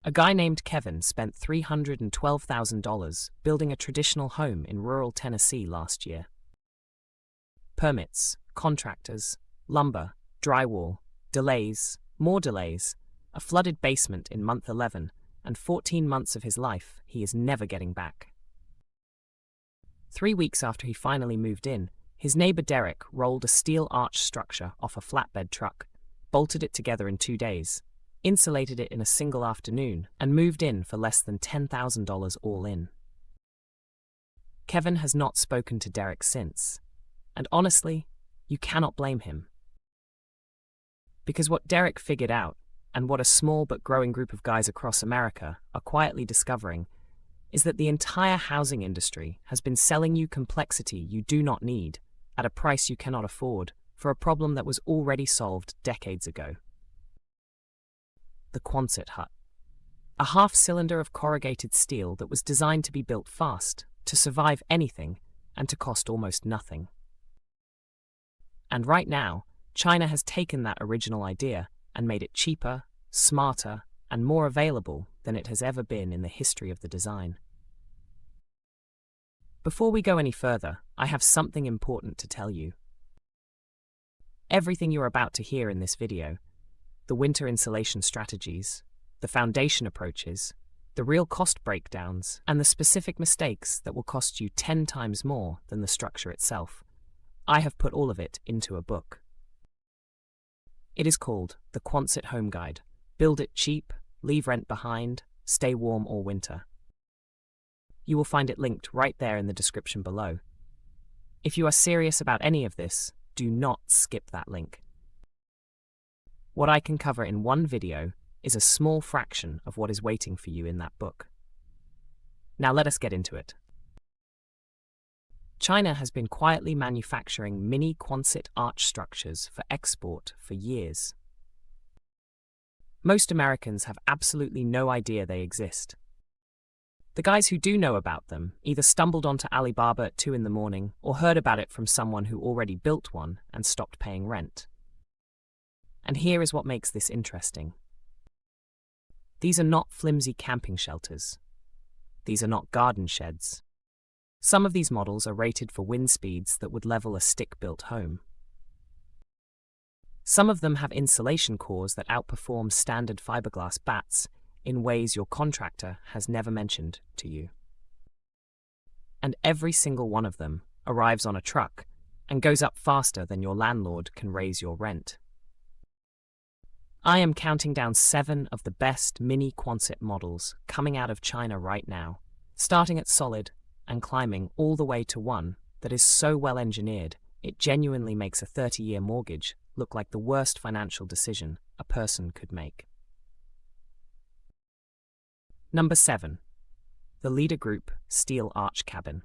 A guy named Kevin spent $312,000 building a traditional home in rural Tennessee last year. Permits, contractors, lumber, drywall, delays, more delays, a flooded basement in month 11, and 14 months of his life he is never getting back. 3 weeks after he finally moved in, his neighbor Derek rolled a steel arch structure off a flatbed truck, bolted it together in 2 days, insulated it in a single afternoon, and moved in for less than $10,000 all in. Kevin has not spoken to Derek since, and honestly, you cannot blame him. Because what Derek figured out, and what a small but growing group of guys across America are quietly discovering, is that the entire housing industry has been selling you complexity you do not need, at a price you cannot afford, for a problem that was already solved decades ago. The Quonset hut. A half-cylinder of corrugated steel that was designed to be built fast, to survive anything, and to cost almost nothing. And right now, China has taken that original idea and made it cheaper, smarter, and more available than it has ever been in the history of the design. Before we go any further, I have something important to tell you. Everything you're about to hear in this video, the winter insulation strategies, the foundation approaches, the real cost breakdowns, and the specific mistakes that will cost you 10 times more than the structure itself, I have put all of it into a book. It is called The Quonset Home Guide. Build it cheap, leave rent behind, stay warm all winter. You will find it linked right there in the description below. If you are serious about any of this, do not skip that link. What I can cover in one video is a small fraction of what is waiting for you in that book. Now let us get into it. China has been quietly manufacturing mini Quonset arch structures for export for years. Most Americans have absolutely no idea they exist. The guys who do know about them either stumbled onto Alibaba at 2 in the morning or heard about it from someone who already built one and stopped paying rent. And here is what makes this interesting. These are not flimsy camping shelters. These are not garden sheds. Some of these models are rated for wind speeds that would level a stick-built home. Some of them have insulation cores that outperform standard fiberglass bats in ways your contractor has never mentioned to you. And every single one of them arrives on a truck and goes up faster than your landlord can raise your rent. I am counting down 7 of the best mini Quonset models coming out of China right now, starting at solid and climbing all the way to one that is so well engineered it genuinely makes a 30-year mortgage look like the worst financial decision a person could make. Number 7. The Leader Group Steel Arch Cabin.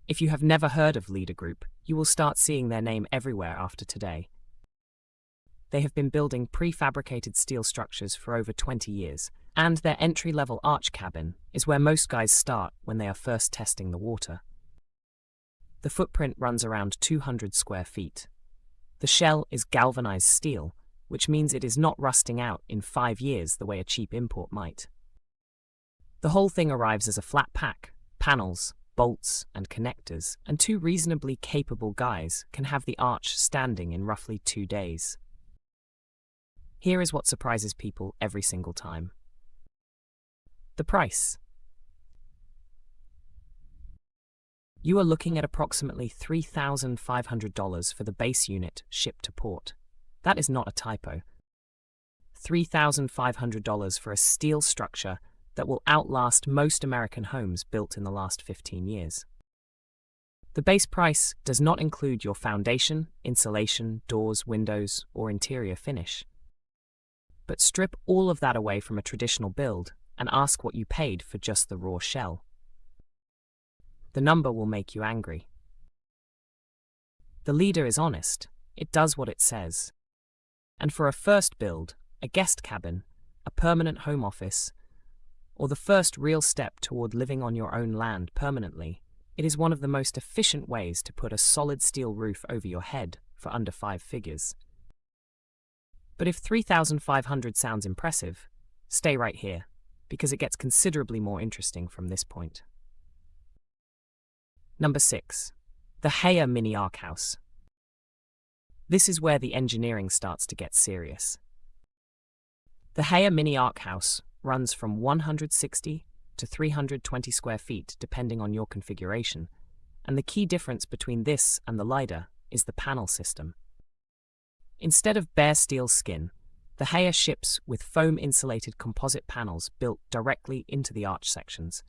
If you have never heard of Leader Group, you will start seeing their name everywhere after today. They have been building prefabricated steel structures for over 20 years, and their entry-level arch cabin is where most guys start when they are first testing the water. The footprint runs around 200 square feet. The shell is galvanized steel, which means it is not rusting out in 5 years the way a cheap import might. The whole thing arrives as a flat pack, panels, bolts, and connectors, and 2 reasonably capable guys can have the arch standing in roughly 2 days. Here is what surprises people every single time. The price. You are looking at approximately $3,500 for the base unit shipped to port. That is not a typo. $3,500 for a steel structure that will outlast most American homes built in the last 15 years. The base price does not include your foundation, insulation, doors, windows, or interior finish. But strip all of that away from a traditional build and ask what you paid for just the raw shell. The number will make you angry. The Leader is honest. It does what it says. And for a first build, a guest cabin, a permanent home office, or the first real step toward living on your own land permanently, it is one of the most efficient ways to put a solid steel roof over your head for under 5 figures. But if $3,500 sounds impressive, Stay right here, because it gets considerably more interesting from this point. Number 6. The Haya Mini Ark House. This is where the engineering starts to get serious. The Haya Mini Ark House runs from 160 to 320 square feet depending on your configuration, and the key difference between this and the Lida is the panel system. Instead of bare steel skin, the Haya ships with foam-insulated composite panels built directly into the arch sections.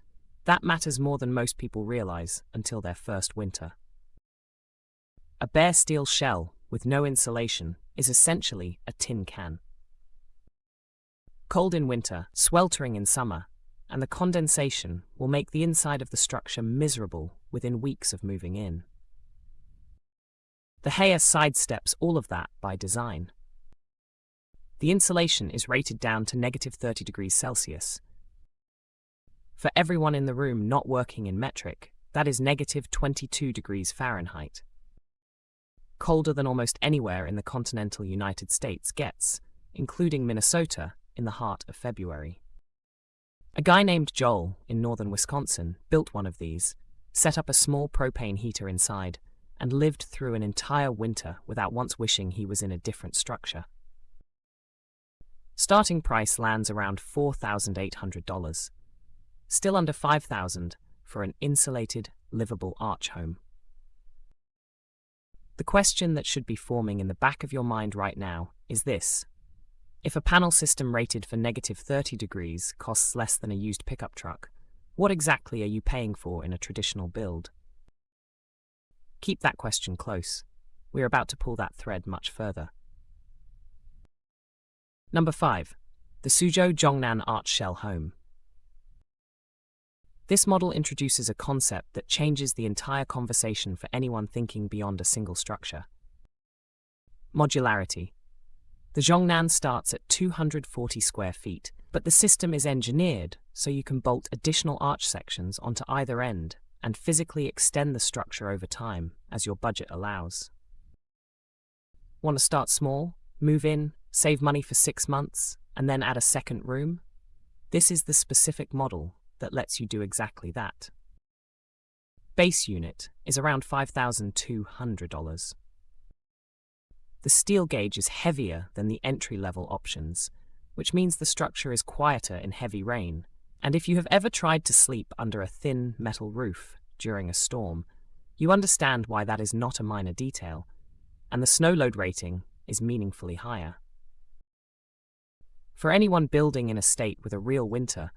That matters more than most people realize until their first winter. A bare steel shell with no insulation is essentially a tin can. Cold in winter, sweltering in summer, and the condensation will make the inside of the structure miserable within weeks of moving in. The Haya sidesteps all of that by design. The insulation is rated down to -30 degrees Celsius. For everyone in the room not working in metric, that is -22 degrees Fahrenheit. Colder than almost anywhere in the continental United States gets, including Minnesota, in the heart of February. A guy named Joel in northern Wisconsin built one of these, set up a small propane heater inside, and lived through an entire winter without once wishing he was in a different structure. Starting price lands around $4,800, still under $5,000 for an insulated, livable arch home. The question that should be forming in the back of your mind right now is this: if a panel system rated for -30 degrees costs less than a used pickup truck, what exactly are you paying for in a traditional build? Keep that question close. We're about to pull that thread much further. Number 5. The Suzhou Zhongnan Arch Shell Home. This model introduces a concept that changes the entire conversation for anyone thinking beyond a single structure. Modularity. The Zhongnan starts at 240 square feet, but the system is engineered so you can bolt additional arch sections onto either end and physically extend the structure over time as your budget allows. Want to start small, move in, save money for 6 months, and then add a second room? This is the specific model that lets you do exactly that. Base unit is around $5,200. The steel gauge is heavier than the entry-level options, which means the structure is quieter in heavy rain, and if you have ever tried to sleep under a thin metal roof during a storm, you understand why that is not a minor detail, and the snow load rating is meaningfully higher. For anyone building in a state with a real winter,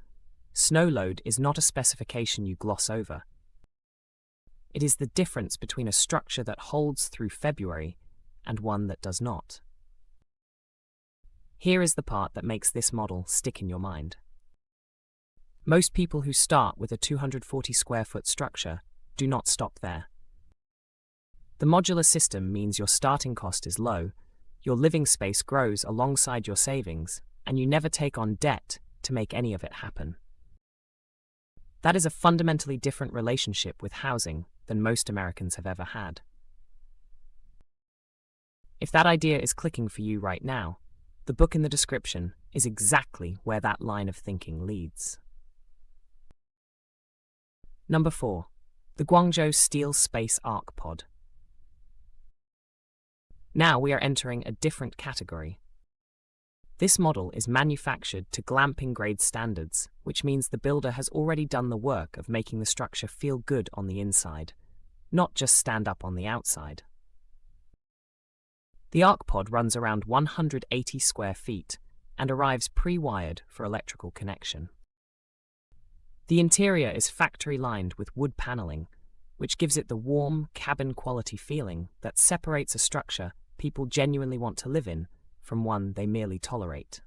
snow load is not a specification you gloss over. It is the difference between a structure that holds through February and one that does not. Here is the part that makes this model stick in your mind. Most people who start with a 240 square foot structure do not stop there. The modular system means your starting cost is low, your living space grows alongside your savings, and you never take on debt to make any of it happen. That is a fundamentally different relationship with housing than most Americans have ever had. If that idea is clicking for you right now, the book in the description is exactly where that line of thinking leads. Number 4. The Guangzhou Steel Space Arc Pod. Now we are entering a different category. This model is manufactured to glamping grade standards, which means the builder has already done the work of making the structure feel good on the inside, not just stand up on the outside. The arc pod runs around 180 square feet and arrives pre-wired for electrical connection. The interior is factory-lined with wood paneling, which gives it the warm, cabin-quality feeling that separates a structure people genuinely want to live in from one they merely tolerate.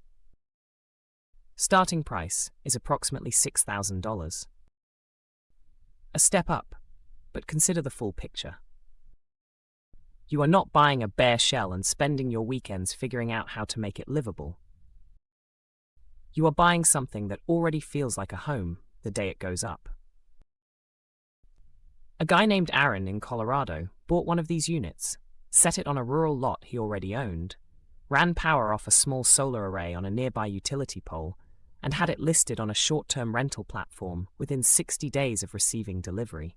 Starting price is approximately $6,000. A step up, but consider the full picture. You are not buying a bare shell and spending your weekends figuring out how to make it livable. You are buying something that already feels like a home the day it goes up. A guy named Aaron in Colorado bought one of these units, set it on a rural lot he already owned, ran power off a small solar array on a nearby utility pole, and had it listed on a short-term rental platform within 60 days of receiving delivery.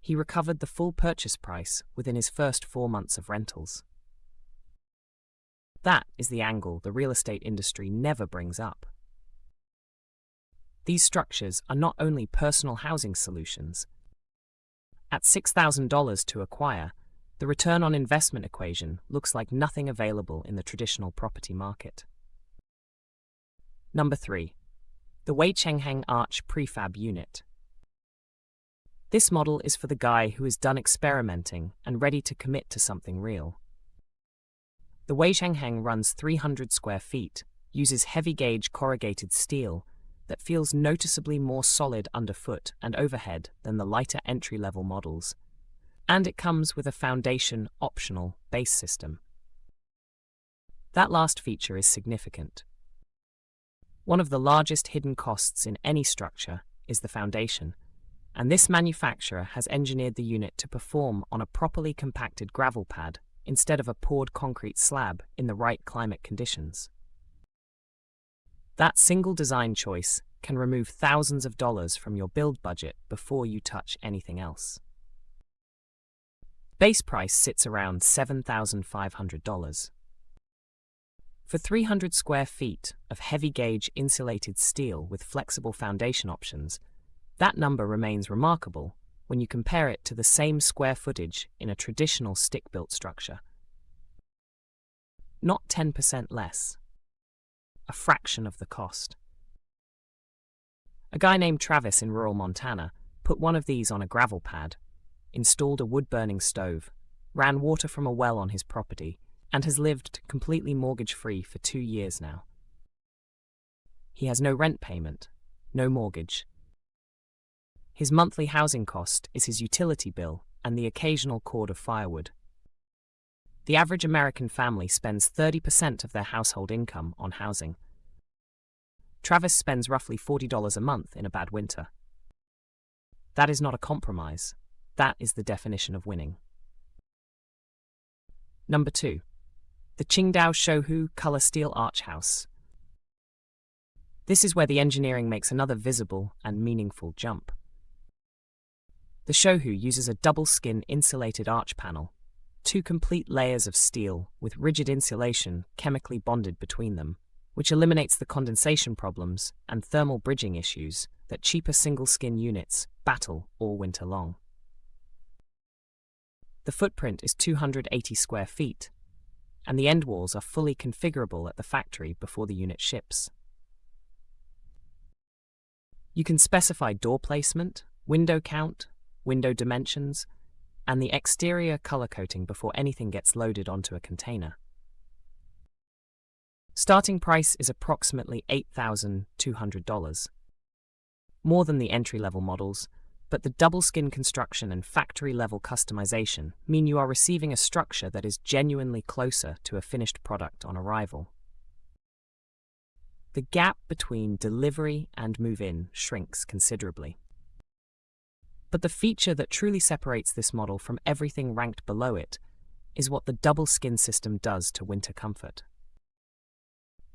He recovered the full purchase price within his first 4 months of rentals. That is the angle the real estate industry never brings up. These structures are not only personal housing solutions. At $6,000 to acquire, the return on investment equation looks like nothing available in the traditional property market. Number 3. The Wei Chengheng Arch Prefab Unit. This model is for the guy who is done experimenting and ready to commit to something real. The Wei Chengheng runs 300 square feet, uses heavy-gauge corrugated steel that feels noticeably more solid underfoot and overhead than the lighter entry-level models, and it comes with a foundation optional base system. That last feature is significant. One of the largest hidden costs in any structure is the foundation, and this manufacturer has engineered the unit to perform on a properly compacted gravel pad instead of a poured concrete slab in the right climate conditions. That single design choice can remove thousands of dollars from your build budget before you touch anything else. Base price sits around $7,500. For 300 square feet of heavy-gauge insulated steel with flexible foundation options, that number remains remarkable when you compare it to the same square footage in a traditional stick-built structure. Not 10% less. A fraction of the cost. A guy named Travis in rural Montana put one of these on a gravel pad, installed a wood-burning stove, ran water from a well on his property, and has lived completely mortgage-free for 2 years now. He has no rent payment, no mortgage. His monthly housing cost is his utility bill and the occasional cord of firewood. The average American family spends 30% of their household income on housing. Travis spends roughly $40 a month in a bad winter. That is not a compromise. That is the definition of winning. Number 2. The Qingdao Shouhu Color Steel Arch House. This is where the engineering makes another visible and meaningful jump. The Shouhu uses a double-skin insulated arch panel, 2 complete layers of steel with rigid insulation chemically bonded between them, which eliminates the condensation problems and thermal bridging issues that cheaper single-skin units battle all winter long. The footprint is 280 square feet, and the end walls are fully configurable at the factory before the unit ships. You can specify door placement, window count, window dimensions, and the exterior color coating before anything gets loaded onto a container. Starting price is approximately $8,200. More than the entry-level models, but the double-skin construction and factory-level customization mean you are receiving a structure that is genuinely closer to a finished product on arrival. The gap between delivery and move-in shrinks considerably. But the feature that truly separates this model from everything ranked below it is what the double-skin system does to winter comfort.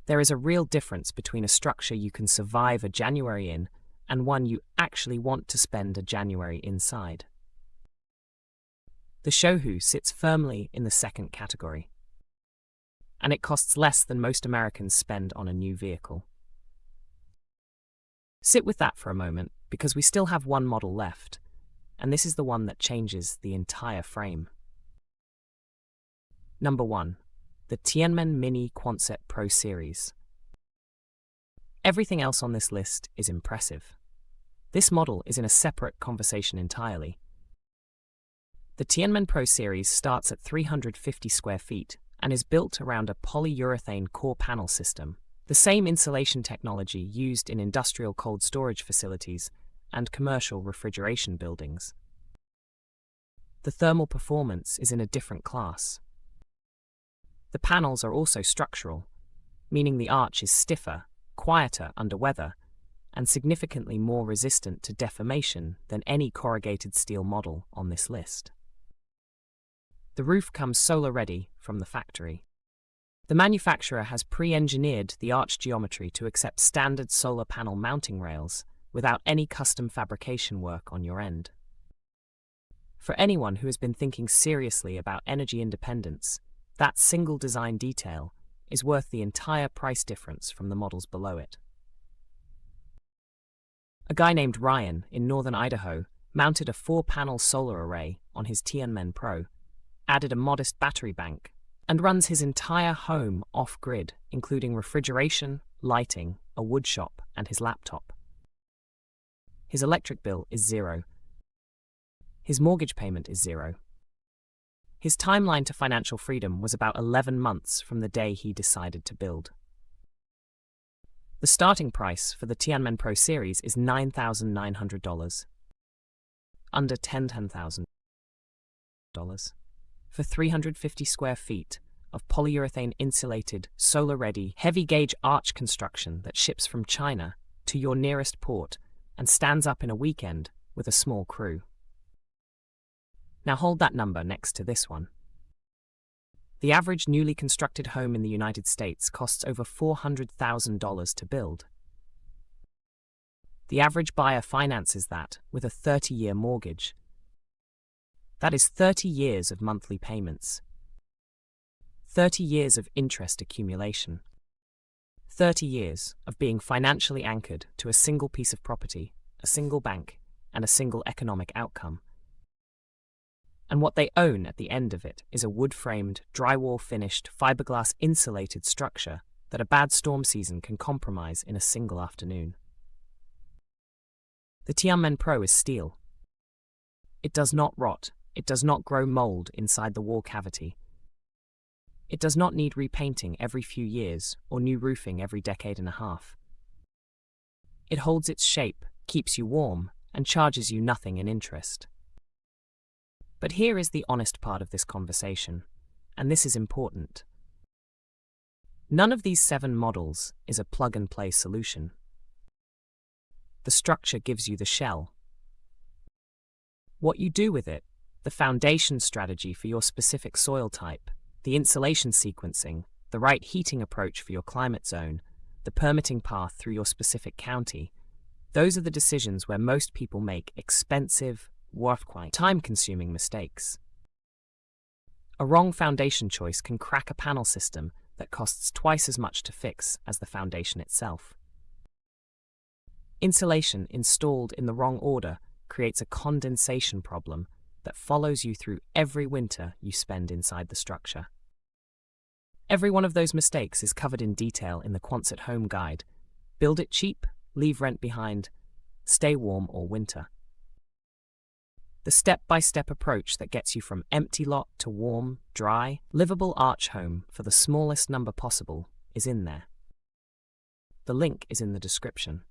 There is a real difference between a structure you can survive a January in and one you actually want to spend a January inside. The Shouhu sits firmly in the second category, and it costs less than most Americans spend on a new vehicle. Sit with that for a moment, because we still have one model left, and this is the one that changes the entire frame. Number 1. The Tianmen Mini Quonset Pro Series. Everything else on this list is impressive. This model is in a separate conversation entirely. The Tianmen Pro Series starts at 350 square feet and is built around a polyurethane core panel system, the same insulation technology used in industrial cold storage facilities and commercial refrigeration buildings. The thermal performance is in a different class. The panels are also structural, meaning the arch is stiffer, quieter under weather, and significantly more resistant to deformation than any corrugated steel model on this list. The roof comes solar-ready from the factory. The manufacturer has pre-engineered the arch geometry to accept standard solar panel mounting rails without any custom fabrication work on your end. For anyone who has been thinking seriously about energy independence, that single design detail is worth the entire price difference from the models below it. A guy named Ryan in northern Idaho mounted a 4-panel solar array on his Quonset Pro, added a modest battery bank, and runs his entire home off-grid, including refrigeration, lighting, a wood shop, and his laptop. His electric bill is $0. His mortgage payment is $0. His timeline to financial freedom was about 11 months from the day he decided to build. The starting price for the Quonset Pro series is $9,900, under $10,000, for 350 square feet of polyurethane insulated, solar-ready, heavy-gauge arch construction that ships from China to your nearest port and stands up in a weekend with a small crew. Now hold that number next to this one. The average newly constructed home in the United States costs over $400,000 to build. The average buyer finances that with a 30-year mortgage. That is 30 years of monthly payments, 30 years of interest accumulation, 30 years of being financially anchored to a single piece of property, a single bank, and a single economic outcome. And what they own at the end of it is a wood-framed, drywall-finished, fiberglass insulated structure that a bad storm season can compromise in a single afternoon. The Quonset Pro is steel. It does not rot. It does not grow mold inside the wall cavity. It does not need repainting every few years or new roofing every decade and a half. It holds its shape, keeps you warm, and charges you nothing in interest. But here is the honest part of this conversation, and this is important. None of these 7 models is a plug-and-play solution. The structure gives you the shell. What you do with it, the foundation strategy for your specific soil type, the insulation sequencing, the right heating approach for your climate zone, the permitting path through your specific county, those are the decisions where most people make expensive, worthwhile, time-consuming mistakes. A wrong foundation choice can crack a panel system that costs twice as much to fix as the foundation itself. Insulation installed in the wrong order creates a condensation problem that follows you through every winter you spend inside the structure. Every one of those mistakes is covered in detail in the Quonset Home Guide. Build it cheap, leave rent behind, stay warm all winter. The step-by-step approach that gets you from empty lot to warm, dry, livable arch home for the smallest number possible is in there. The link is in the description.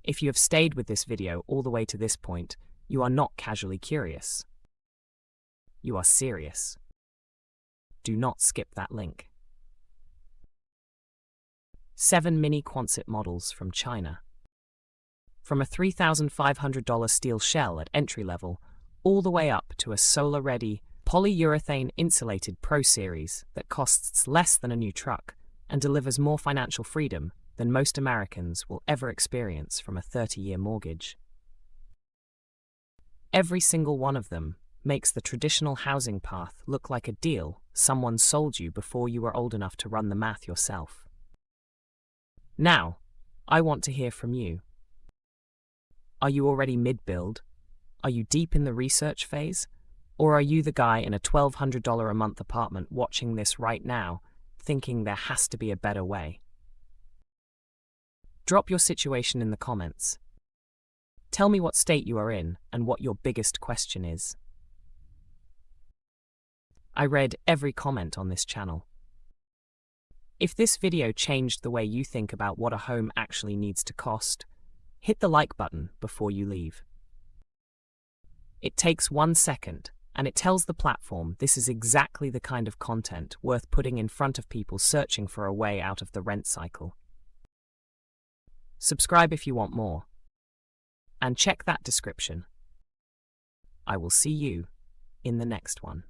If you have stayed with this video all the way to this point, you are not casually curious. You are serious. Do not skip that link. 7 mini Quonset models from China. From a $3,500 steel shell at entry level, all the way up to a solar-ready, polyurethane insulated Pro Series that costs less than a new truck and delivers more financial freedom than most Americans will ever experience from a 30-year mortgage. Every single one of them makes the traditional housing path look like a deal someone sold you before you were old enough to run the math yourself. Now, I want to hear from you. Are you already mid-build? Are you deep in the research phase? Or are you the guy in a $1,200 a month apartment watching this right now, thinking there has to be a better way? Drop your situation in the comments. Tell me what state you are in and what your biggest question is. I read every comment on this channel. If this video changed the way you think about what a home actually needs to cost, hit the like button before you leave. It takes 1 second, and it tells the platform this is exactly the kind of content worth putting in front of people searching for a way out of the rent cycle. Subscribe if you want more. And check that description. I will see you in the next one.